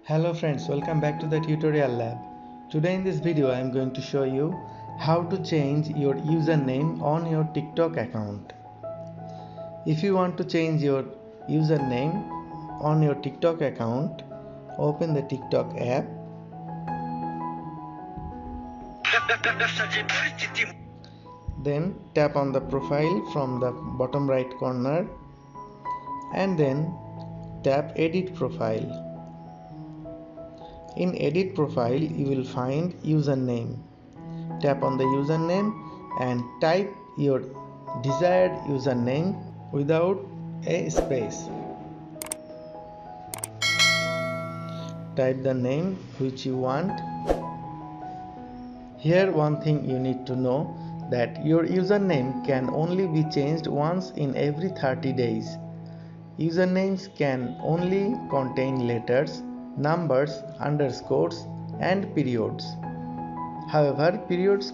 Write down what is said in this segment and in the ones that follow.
Hello friends, welcome back to the tutorial lab. Today in this video I am going to show you how to change your username on your TikTok account. If you want to change your username on your TikTok account, open the TikTok app. Then tap on the profile from the bottom right corner and then tap edit profile. In edit profile you will find username. Tap on the username and type your desired username without a space. Type the name which you want. Here one thing you need to know, that your username can only be changed once in every 30 days. Usernames can only contain letters, numbers, underscores and periods. However, periods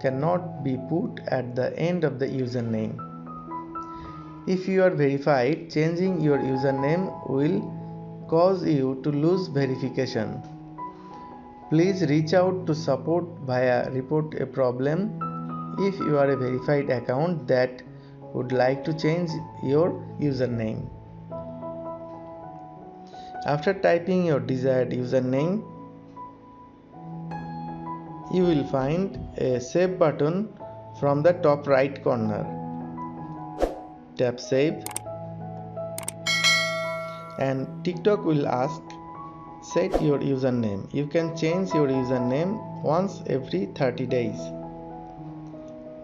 cannot be put at the end of the username. If you are verified, changing your username will cause you to lose verification. Please reach out to support via report a problem if you are a verified account that would like to change your username. After typing your desired username, you will find a save button from the top right corner. Tap save and TikTok will ask set your username. You can change your username once every 30 days.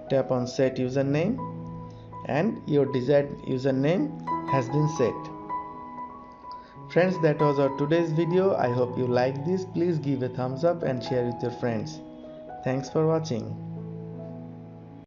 Tap on set username and your desired username has been set. Friends, that was our today's video. I hope you like this. Please give a thumbs up and share with your friends. Thanks for watching.